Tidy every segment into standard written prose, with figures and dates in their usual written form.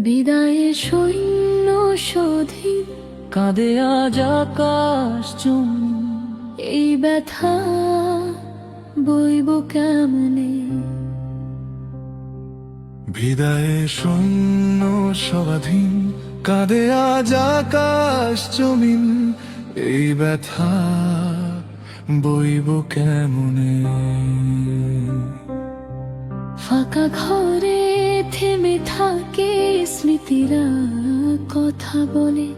বিদায়ে সৈন্য স্বাধীন, কাঁদে আজ আকাশ জমি। এই ব্যথা বইব কেমনে? বিদায়ে সৈন্য স্বাধীন, কাঁদে আজ আকাশ জমিন। এই ব্যথা বইব কেমনে? ফাঁকা ঘরে থেমে থাকে স্মৃতিরা, কথা বলে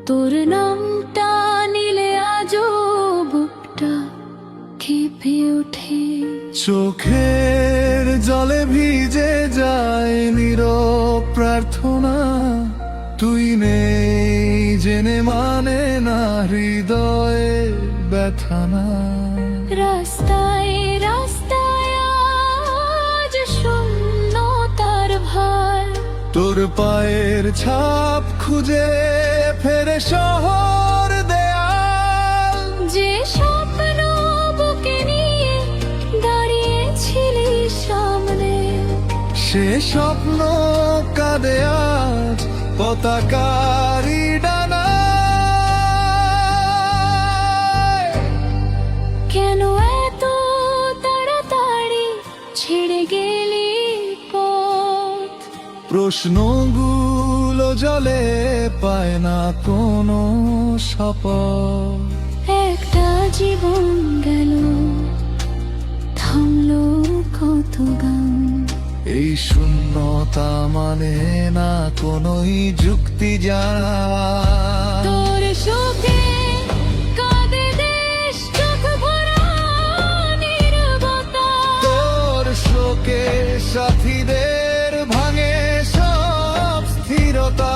তোর নামটা নিলে আজও বুকটা কেঁপে ওঠে। চোখের জলে ভিজে যায় নীরব প্রার্থনা, তুই নেই জেনে মানে না হৃদয়ে ব্যথা না। রাস্তায় রাস্তায় আজ শূন্যতার ভার, তোর পায়ের ছাপ খুঁজে ফেরে শহর দেয়াল। যে স্বপ্ন বুকে নিয়ে দাঁড়িয়েছিলি সামনে, সে স্বপ্ন কাঁদে আজ পতাকারি ডানায়। কেন এত তাড়াতাড়ি ছেড়ে গেলি পথ? প্রশ্নগুলো জলে পায় না কোনো শপথ। একটা জীবন গেল, থামলো কত গান। এই শূন্যতা মানে না কোনোই যুক্তি জানা। তোর শোকে কাঁদে দেশ, চোখ ভরা নীরবতা। তোর শোকে সাথীদের ভাঙে সব স্থিরতা।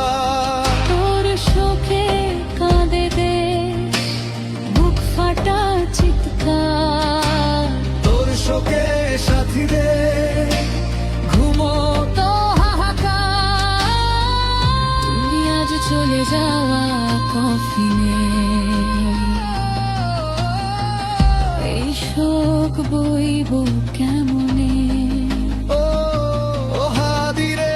তোর শোকে কাঁদে দেশ, বুক ফাটা চিৎকার। তোর শোকে সাথীদের ঘুমোতো হাহাকার। তুমি আজ চলে যাওয়া কফিনে, এই শোক বইব কেমনে? ও হাদিরে,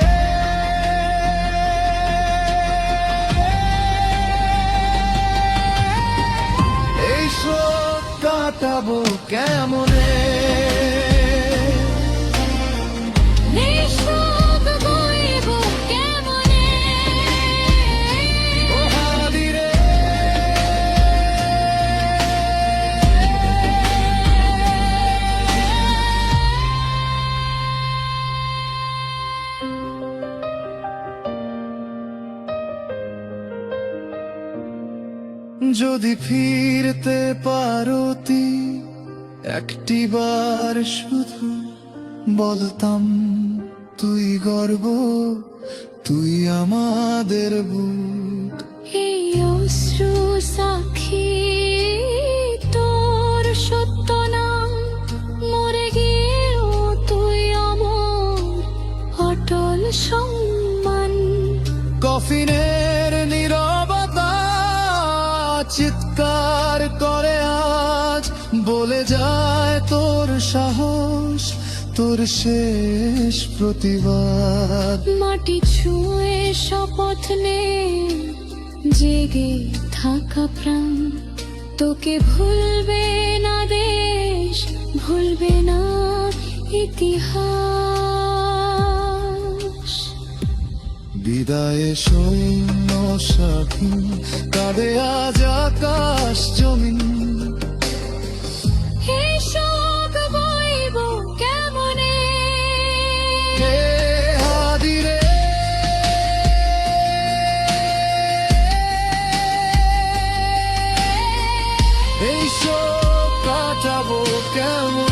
এই শোক কাটাবো কেমনে? এই শোক বইব কেমনে? ও হাদিরে, যদি ফিরতে পারতি একটিবার শুধু, বলতাম তুই গর্ব, তুই আমাদের বুক। এই অশ্রু সাক্ষী তোর সত্য নাম, মরে গিয়েও তুই অমর, অটল সম্মান। কফিনের নীরবতা চিৎকার করে আজ, বলে যায় তোর সাহস, তোর শেষ প্রতিবাদ। মাটি ছুঁয়ে শপথ নে, জেগে থাকা প্রাণ, তোকে ভুলবে না দেশ, ভুলবে না ইতিহাস। বিদায়ে সৈন্য স্বাধীন, কাঁদে আজ আকাশ জমিন। এই শোক বইব কেমনে? হে হাদিরে, এই শোক কাটাবো কেমন?